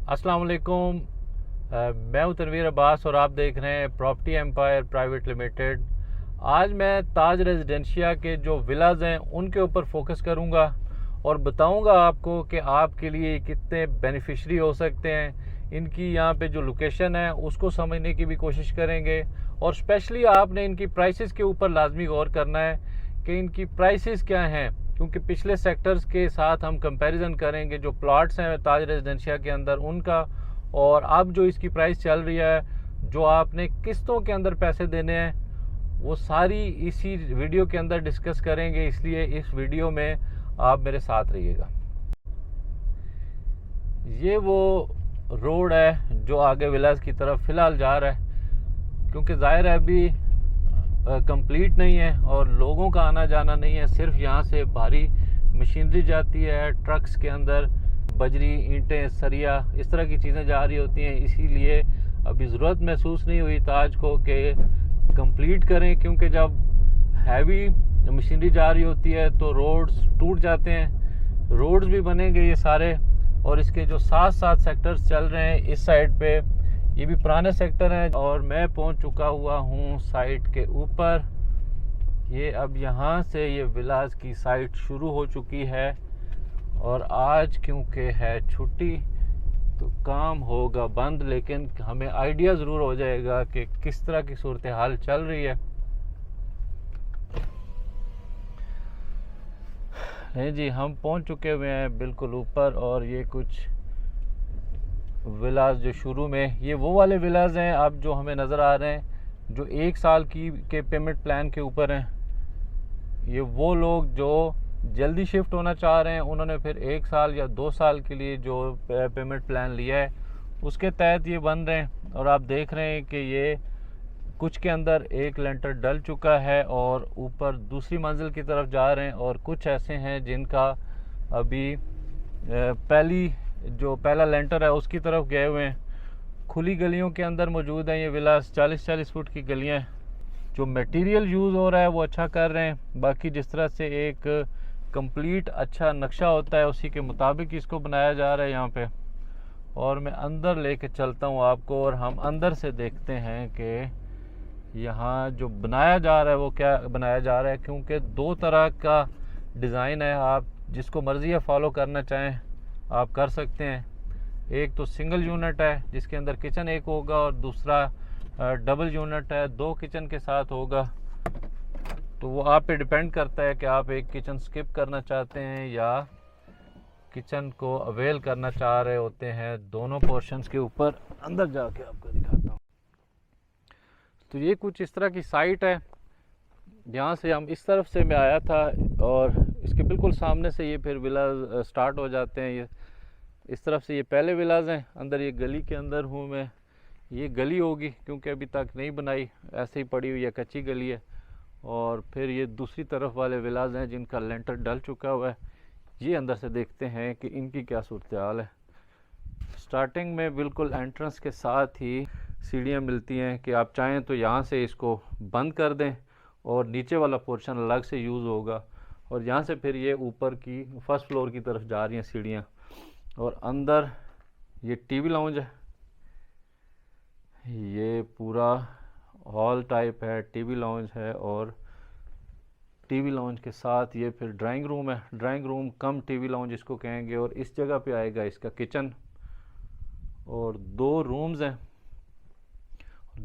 अस्सलाम वालेकुम। मैं हूं तनवीर अब्बास और आप देख रहे हैं प्रॉपर्टी एम्पायर प्राइवेट लिमिटेड। आज मैं ताज रेजिडेंशिया के जो विलाज हैं उनके ऊपर फोकस करूंगा और बताऊंगा आपको कि आपके लिए कितने बेनिफिशरी हो सकते हैं। इनकी यहाँ पे जो लोकेशन है उसको समझने की भी कोशिश करेंगे और स्पेशली आपने इनकी प्राइसेस के ऊपर लाजमी गौर करना है कि इनकी प्राइसेस क्या हैं, क्योंकि पिछले सेक्टर्स के साथ हम कंपैरिजन करेंगे जो प्लॉट्स हैं ताज रेजिडेंशिया के अंदर उनका, और अब जो इसकी प्राइस चल रही है, जो आपने किस्तों के अंदर पैसे देने हैं, वो सारी इसी वीडियो के अंदर डिस्कस करेंगे। इसलिए इस वीडियो में आप मेरे साथ रहिएगा। ये वो रोड है जो आगे विलास की तरफ फ़िलहाल जा रहा है, क्योंकि ज़ाहिर है अभी कंप्लीट नहीं है और लोगों का आना जाना नहीं है। सिर्फ यहाँ से भारी मशीनरी जाती है, ट्रक्स के अंदर बजरी, ईंटें, सरिया, इस तरह की चीज़ें जा रही होती हैं। इसीलिए अभी ज़रूरत महसूस नहीं हुई ताज को कि कंप्लीट करें, क्योंकि जब हैवी मशीनरी जा रही होती है तो रोड्स टूट जाते हैं। रोड्स भी बनेंगे ये सारे, और इसके जो 7 सेक्टर्स चल रहे हैं इस साइड पे, ये भी पुराने सेक्टर हैं। और मैं पहुंच चुका हुआ हूं साइट के ऊपर। ये अब यहाँ से ये विलास की साइट शुरू हो चुकी है, और आज क्योंकि है छुट्टी तो काम होगा बंद, लेकिन हमें आइडिया ज़रूर हो जाएगा कि किस तरह की सूरत हाल चल रही है। नहीं जी, हम पहुंच चुके हुए हैं बिल्कुल ऊपर, और ये कुछ विलाज जो शुरू में, ये वो वाले विलाज हैं अब जो हमें नज़र आ रहे हैं जो 1 साल की के पेमेंट प्लान के ऊपर हैं। ये वो लोग जो जल्दी शिफ्ट होना चाह रहे हैं, उन्होंने फिर 1 साल या 2 साल के लिए जो पेमेंट प्लान लिया है उसके तहत ये बन रहे हैं। और आप देख रहे हैं कि ये कुछ के अंदर एक लेंटर डल चुका है और ऊपर दूसरी मंजिल की तरफ जा रहे हैं, और कुछ ऐसे हैं जिनका अभी पहला लेंटर है उसकी तरफ गए हुए हैं। खुली गलियों के अंदर मौजूद हैं ये विलास, 40-40 फुट की गलियां हैं। जो मटेरियल यूज़ हो रहा है वो अच्छा कर रहे हैं। बाकी जिस तरह से एक कंप्लीट अच्छा नक्शा होता है उसी के मुताबिक इसको बनाया जा रहा है यहाँ पे। और मैं अंदर लेके चलता हूँ आपको, और हम अंदर से देखते हैं कि यहाँ जो बनाया जा रहा है वो क्या बनाया जा रहा है, क्योंकि 2 तरह का डिज़ाइन है। आप जिसको मर्ज़ी है फॉलो करना चाहें आप कर सकते हैं। एक तो सिंगल यूनिट है जिसके अंदर किचन एक होगा, और दूसरा डबल यूनिट है 2 किचन के साथ होगा। तो वो आप पे डिपेंड करता है कि आप एक किचन स्किप करना चाहते हैं या किचन को अवेल करना चाह रहे होते हैं। दोनों पोर्शंस के ऊपर अंदर जाके आपको दिखाता हूँ। तो ये कुछ इस तरह की साइट है। यहाँ से हम इस तरफ से मैं आया था, और इसके बिल्कुल सामने से ये फिर विलाज स्टार्ट हो जाते हैं। ये इस तरफ से ये पहले विलाज हैं। अंदर ये गली के अंदर हूँ मैं। ये गली होगी क्योंकि अभी तक नहीं बनाई, ऐसे ही पड़ी हुई है, कच्ची गली है। और फिर ये दूसरी तरफ वाले विलाज हैं जिनका लेंटर डल चुका हुआ है। ये अंदर से देखते हैं कि इनकी क्या सूरत हाल है। स्टार्टिंग में बिल्कुल एंट्रेंस के साथ ही सीढ़ियाँ मिलती हैं कि आप चाहें तो यहाँ से इसको बंद कर दें और नीचे वाला पोर्शन अलग से यूज़ होगा। और यहाँ से फिर ये ऊपर की फर्स्ट फ्लोर की तरफ जा रही हैं सीढ़ियाँ। और अंदर ये टीवी लाउंज है। ये पूरा हॉल टाइप है, टीवी लाउंज है, और टीवी लाउंज के साथ ये फिर ड्राइंग रूम है। Drawing room cum TV lounge इसको कहेंगे। और इस जगह पे आएगा इसका किचन, और 2 रूम्स हैं,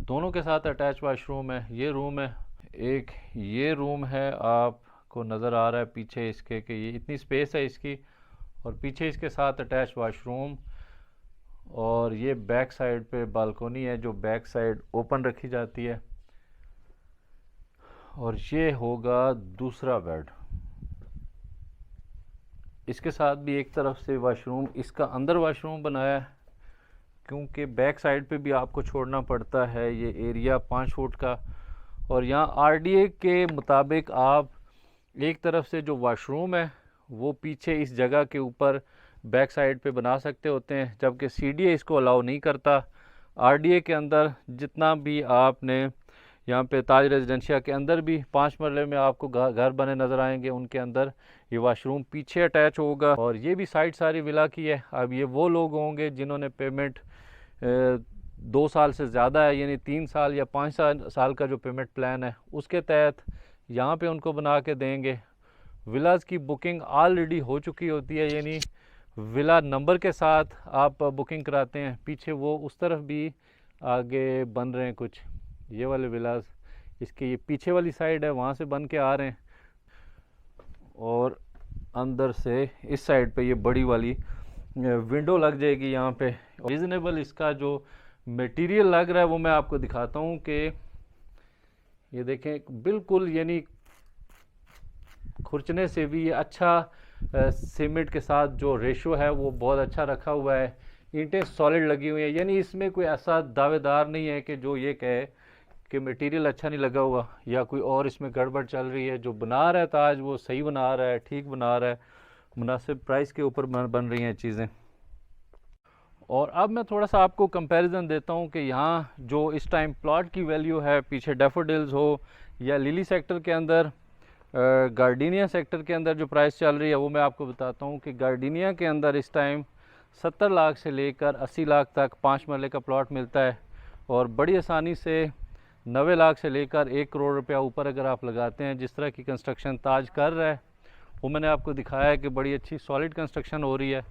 दोनों के साथ अटैच वाशरूम है। ये रूम है, एक ये रूम है, आपको नज़र आ रहा है पीछे इसके कि ये इतनी स्पेस है इसकी, और पीछे इसके साथ अटैच वाशरूम। और ये बैक साइड पे बालकोनी है जो बैक साइड ओपन रखी जाती है। और ये होगा दूसरा बेड। इसके साथ भी एक तरफ से वाशरूम, इसका अंदर वाशरूम बनाया है क्योंकि बैक साइड पे भी आपको छोड़ना पड़ता है ये एरिया 5 फुट का। और यहाँ आरडीए के मुताबिक आप एक तरफ से जो वाशरूम है वो पीछे इस जगह के ऊपर बैक साइड पे बना सकते होते हैं, जबकि सीडीए इसको अलाउ नहीं करता। आरडीए के अंदर जितना भी आपने यहाँ पे ताज रेजिडेंशिया के अंदर भी 5 मरले में आपको घर बने नज़र आएंगे। उनके अंदर ये वाशरूम पीछे अटैच होगा और ये भी साइड सारी विला की है। अब ये वो लोग होंगे जिन्होंने पेमेंट 2 साल से ज़्यादा है, यानी 3 साल या 5 साल का जो पेमेंट प्लान है उसके तहत यहाँ पे उनको बना के देंगे। विलास की बुकिंग ऑलरेडी हो चुकी होती है, यानी विला नंबर के साथ आप बुकिंग कराते हैं। पीछे वो उस तरफ भी आगे बन रहे हैं कुछ, ये वाले विलास इसके ये पीछे वाली साइड है, वहाँ से बन के आ रहे हैं। और अंदर से इस साइड पे ये बड़ी वाली विंडो लग जाएगी यहाँ पे। रीज़नेबल इसका जो मटेरियल लग रहा है वो मैं आपको दिखाता हूँ कि ये देखें, बिल्कुल यानी खुरचने से भी ये अच्छा सीमेंट के साथ जो रेशो है वो बहुत अच्छा रखा हुआ है। ईंटें सॉलिड लगी हुई हैं, यानी इसमें कोई ऐसा दावेदार नहीं है कि जो ये कहे कि मटेरियल अच्छा नहीं लगा हुआ या कोई और इसमें गड़बड़ चल रही है। जो बना रहा है ताज वो सही बना रहा है, ठीक बना रहा है, मुनासिब प्राइस के ऊपर बन रही हैं चीज़ें। और अब मैं थोड़ा सा आपको कंपैरिजन देता हूँ कि यहाँ जो इस टाइम प्लॉट की वैल्यू है, पीछे डैफोडिल्स हो या लिली सेक्टर के अंदर, गार्डिनिया सेक्टर के अंदर जो प्राइस चल रही है वो मैं आपको बताता हूँ कि गार्डिनिया के अंदर इस टाइम 70 लाख से लेकर 80 लाख तक 5 मरले का प्लॉट मिलता है। और बड़ी आसानी से 90 लाख से लेकर 1 करोड़ रुपया ऊपर अगर आप लगाते हैं, जिस तरह की कंस्ट्रक्शन ताज कर रहा है वो मैंने आपको दिखाया है कि बड़ी अच्छी सॉलिड कंस्ट्रक्शन हो रही है।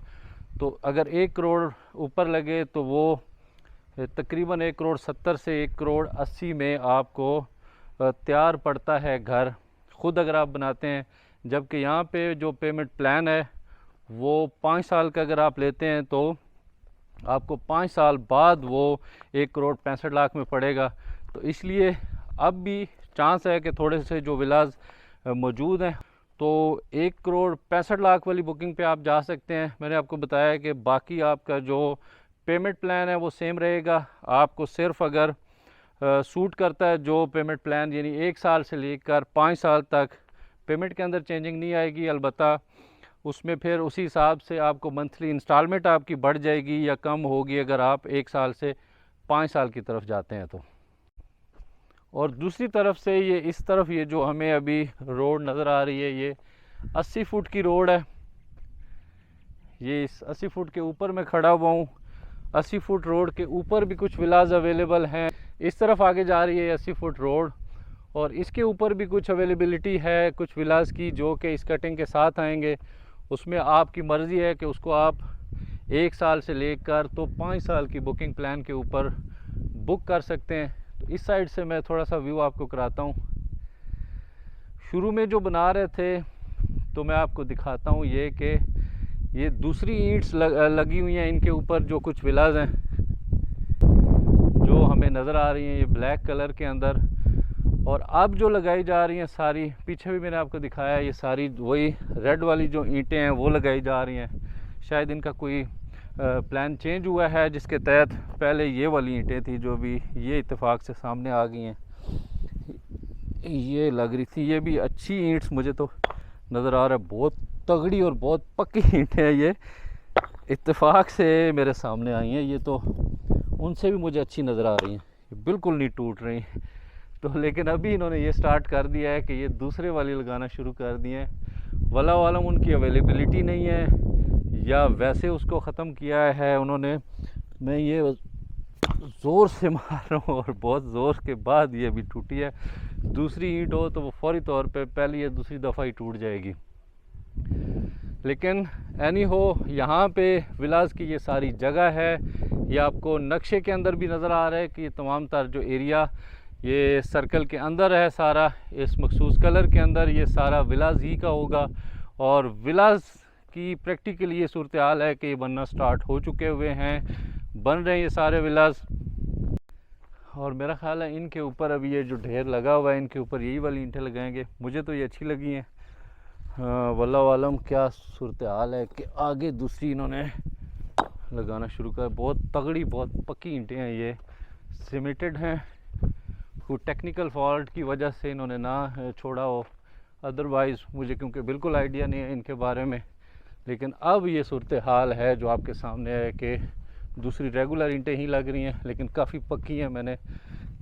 तो अगर 1 करोड़ ऊपर लगे तो वो तकरीबन 1 करोड़ 70 से 1 करोड़ 80 में आपको तैयार पड़ता है घर, ख़ुद अगर आप बनाते हैं। जबकि यहाँ पे जो पेमेंट प्लान है वो 5 साल का अगर आप लेते हैं तो आपको 5 साल बाद वो 1 करोड़ 65 लाख में पड़ेगा। तो इसलिए अब भी चांस है कि थोड़े से जो विलास मौजूद हैं तो 1 करोड़ 65 लाख वाली बुकिंग पे आप जा सकते हैं। मैंने आपको बताया कि बाकी आपका जो पेमेंट प्लान है वो सेम रहेगा। आपको सिर्फ अगर सूट करता है जो पेमेंट प्लान, यानी 1 साल से लेकर 5 साल तक पेमेंट के अंदर चेंजिंग नहीं आएगी। अलबत्ता उसमें फिर उसी हिसाब से आपको मंथली इंस्टॉलमेंट आपकी बढ़ जाएगी या कम होगी अगर आप 1 साल से 5 साल की तरफ जाते हैं तो। और दूसरी तरफ से ये इस तरफ ये जो हमें अभी रोड नज़र आ रही है ये 80 फुट की रोड है। ये इस 80 फुट के ऊपर मैं खड़ा हुआ हूँ। 80 फुट रोड के ऊपर भी कुछ विलास अवेलेबल हैं। इस तरफ आगे जा रही है 80 फुट रोड और इसके ऊपर भी कुछ अवेलेबिलिटी है कुछ विलास की जो कि इस कटिंग के साथ आएंगे। उसमें आपकी मर्ज़ी है कि उसको आप 1 साल से लेकर तो 5 साल की बुकिंग प्लान के ऊपर बुक कर सकते हैं। तो इस साइड से मैं थोड़ा सा व्यू आपको कराता हूँ। शुरू में जो बना रहे थे तो मैं आपको दिखाता हूँ ये कि ये दूसरी ईंट्स लगी हुई हैं इनके ऊपर, जो कुछ विलास हैं जो हमें नज़र आ रही हैं ये ब्लैक कलर के अंदर। और अब जो लगाई जा रही हैं सारी, पीछे भी मैंने आपको दिखाया है, ये सारी वही रेड वाली जो ईंटें हैं वो लगाई जा रही हैं। शायद इनका कोई प्लान चेंज हुआ है जिसके तहत पहले ये वाली ईंटें थी जो भी ये इत्तेफाक से सामने आ गई हैं, ये लग रही थी। ये भी अच्छी ईंट्स मुझे तो नज़र आ रहा है, बहुत तगड़ी और बहुत पक्की ईंटें हैं ये, इत्तेफाक से मेरे सामने आई हैं। ये तो उनसे भी मुझे अच्छी नज़र आ रही हैं, बिल्कुल नहीं टूट रही। तो लेकिन अभी इन्होंने ये स्टार्ट कर दिया है कि ये दूसरे वाली लगाना शुरू कर दिए हैं। वला वालम उनकी अवेलेबिलिटी नहीं है या वैसे उसको ख़त्म किया है उन्होंने। मैं ये ज़ोर से मार रहा हूँ और बहुत ज़ोर के बाद ये अभी टूटी है। दूसरी ईंट हो तो वो फौरी तौर पे पहली या दूसरी दफ़ा ही टूट जाएगी। लेकिन एनी हो, यहाँ पे विलास की ये सारी जगह है। ये आपको नक्शे के अंदर भी नज़र आ रहा है कि ये तमाम तर जो एरिया ये सर्कल के अंदर है सारा, इस मखसूस कलर के अंदर ये सारा विलास ही का होगा। और विलास की प्रैक्टिकली ये सूरत हाल है कि ये बनना स्टार्ट हो चुके हुए हैं, बन रहे हैं ये सारे विलास। और मेरा ख़्याल है इनके ऊपर अभी ये जो ढेर लगा हुआ है इनके ऊपर यही वाली ईंटें लगाएंगे। मुझे तो ये अच्छी लगी हैं। वल्लाह आलम क्या सूरत हाल है कि आगे दूसरी इन्होंने लगाना शुरू कर। बहुत तगड़ी बहुत पक्की ईंटें हैं, ये सीमेंटेड हैं। कोई टेक्निकल फॉल्ट की वजह से इन्होंने ना छोड़ा हो, अदरवाइज़ मुझे क्योंकि बिल्कुल आइडिया नहीं है इनके बारे में। लेकिन अब ये सूरत हाल है जो आपके सामने है कि दूसरी रेगुलर ईंटें ही लग रही हैं लेकिन काफ़ी पक्की हैं। मैंने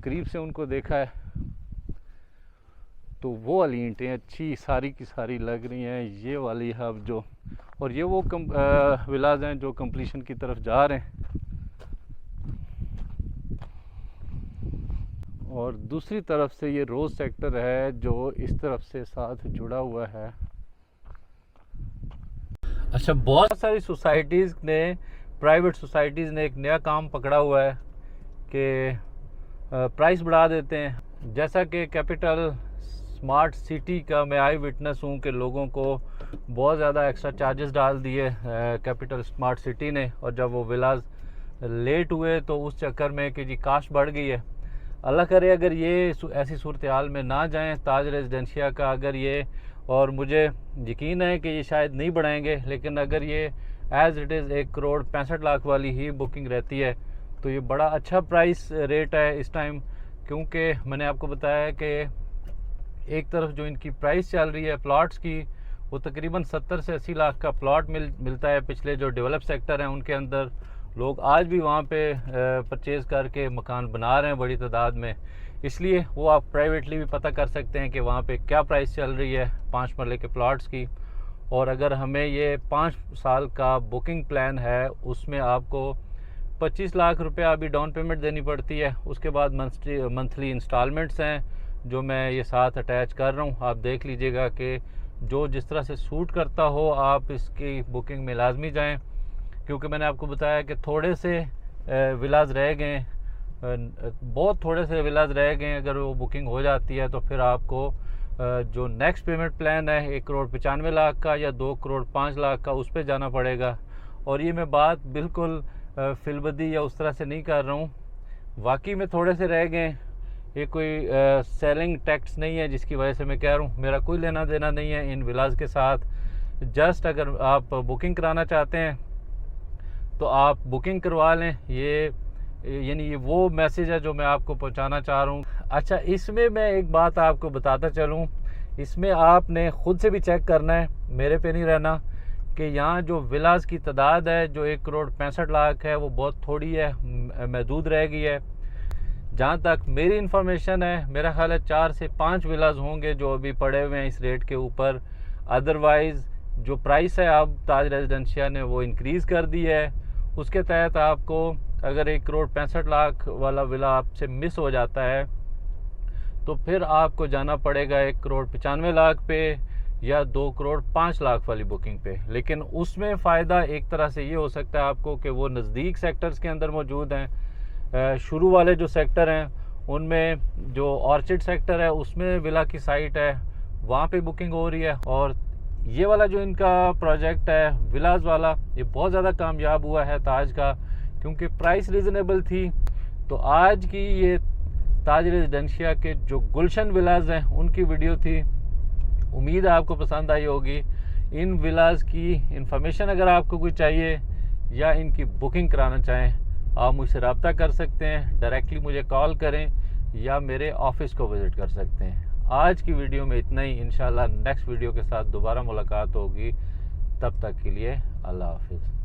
करीब से उनको देखा है, तो वो वाली ईंटें अच्छी सारी की सारी लग रही हैं। ये वाली अब जो, और ये वो विलाज हैं जो कंप्लीशन की तरफ जा रहे हैं। और दूसरी तरफ से ये रोज सेक्टर है जो इस तरफ से साथ जुड़ा हुआ है। अच्छा, बहुत सारी सोसाइटीज़ ने, प्राइवेट सोसाइटीज़ ने एक नया काम पकड़ा हुआ है कि प्राइस बढ़ा देते हैं। जैसा कि कैपिटल स्मार्ट सिटी का मैं आई विटनेस हूँ कि लोगों को बहुत ज़्यादा एक्स्ट्रा चार्जेस डाल दिए कैपिटल स्मार्ट सिटी ने, और जब वो विलाज लेट हुए तो उस चक्कर में कि जी कास्ट बढ़ गई है। अल्लाह करे अगर ये ऐसी सूरत हाल में ना जाएं ताज रेजिडेंशिया का, अगर ये, और मुझे यकीन है कि ये शायद नहीं बढ़ाएंगे, लेकिन अगर ये एज़ इट इज़ 1,65,00,000 वाली ही बुकिंग रहती है तो ये बड़ा अच्छा प्राइस रेट है इस टाइम। क्योंकि मैंने आपको बताया कि एक तरफ जो इनकी प्राइस चल रही है प्लॉट्स की, वो तकरीबन 70 से 80 लाख का प्लॉट मिलता है। पिछले जो डेवलप सेक्टर हैं उनके अंदर लोग आज भी वहाँ पे परचेज़ करके मकान बना रहे हैं बड़ी तादाद में। इसलिए वो आप प्राइवेटली भी पता कर सकते हैं कि वहाँ पे क्या प्राइस चल रही है 5 मरले के प्लॉट्स की। और अगर हमें ये 5 साल का बुकिंग प्लान है, उसमें आपको 25 लाख रुपया अभी डाउन पेमेंट देनी पड़ती है। उसके बाद मंथली इंस्टॉलमेंट्स हैं जो मैं ये साथ अटैच कर रहा हूँ। आप देख लीजिएगा कि जो जिस तरह से सूट करता हो आप इसकी बुकिंग में लाजमी जाएं, क्योंकि मैंने आपको बताया कि थोड़े से विलाज रह गए, बहुत थोड़े से विलाज रह गए। अगर वो बुकिंग हो जाती है तो फिर आपको जो नेक्स्ट पेमेंट प्लान है 1,95,00,000 का या 2,05,00,000 का, उस पर जाना पड़ेगा। और ये मैं बात बिल्कुल फिलबदी या उस तरह से नहीं कर रहा हूँ, वाकई में थोड़े से रह गए। ये कोई सेलिंग टैक्स नहीं है जिसकी वजह से मैं कह रहा हूँ, मेरा कोई लेना देना नहीं है इन विलाज के साथ। जस्ट अगर आप बुकिंग कराना चाहते हैं तो आप बुकिंग करवा लें। ये यानी ये वो मैसेज है जो मैं आपको पहुंचाना चाह रहा हूँ। अच्छा, इसमें मैं एक बात आपको बताता चलूँ, इसमें आपने ख़ुद से भी चेक करना है, मेरे पे नहीं रहना, कि यहाँ जो विलाज की तादाद है जो 1,65,00,000 है वो बहुत थोड़ी है, महदूद रह गई है। जहाँ तक मेरी इन्फॉर्मेशन है, मेरा ख्याल है 4 से 5 विलाज होंगे जो अभी पड़े हुए हैं इस रेट के ऊपर। अदरवाइज़ जो प्राइस है अब ताज रेजिडेंशिया ने वो इंक्रीज़ कर दी है। उसके तहत आपको अगर 1,65,00,000 वाला विला आपसे मिस हो जाता है तो फिर आपको जाना पड़ेगा 1,95,00,000 पे या 2,05,00,000 वाली बुकिंग पे। लेकिन उसमें फ़ायदा एक तरह से ये हो सकता है आपको कि वो नज़दीक सेक्टर्स के अंदर मौजूद हैं। शुरू वाले जो सेक्टर हैं उनमें जो ऑर्चिड सेक्टर है उसमें विला की साइट है, वहाँ पे बुकिंग हो रही है। और ये वाला जो इनका प्रोजेक्ट है विलाज वाला, ये बहुत ज़्यादा कामयाब हुआ है ताज का, क्योंकि प्राइस रीज़नेबल थी। तो आज की ये ताज रेजिडेंशिया के जो गुलशन विलाज हैं उनकी वीडियो थी, उम्मीद है आपको पसंद आई होगी। इन विलाज की इंफॉर्मेशन अगर आपको कोई चाहिए या इनकी बुकिंग कराना चाहें, आप मुझसे रब्ता कर सकते हैं, डायरेक्टली मुझे कॉल करें या मेरे ऑफिस को विज़िट कर सकते हैं। आज की वीडियो में इतना ही। इंशाल्लाह नेक्स्ट वीडियो के साथ दोबारा मुलाकात होगी। तब तक के लिए अल्लाह हाफिज़।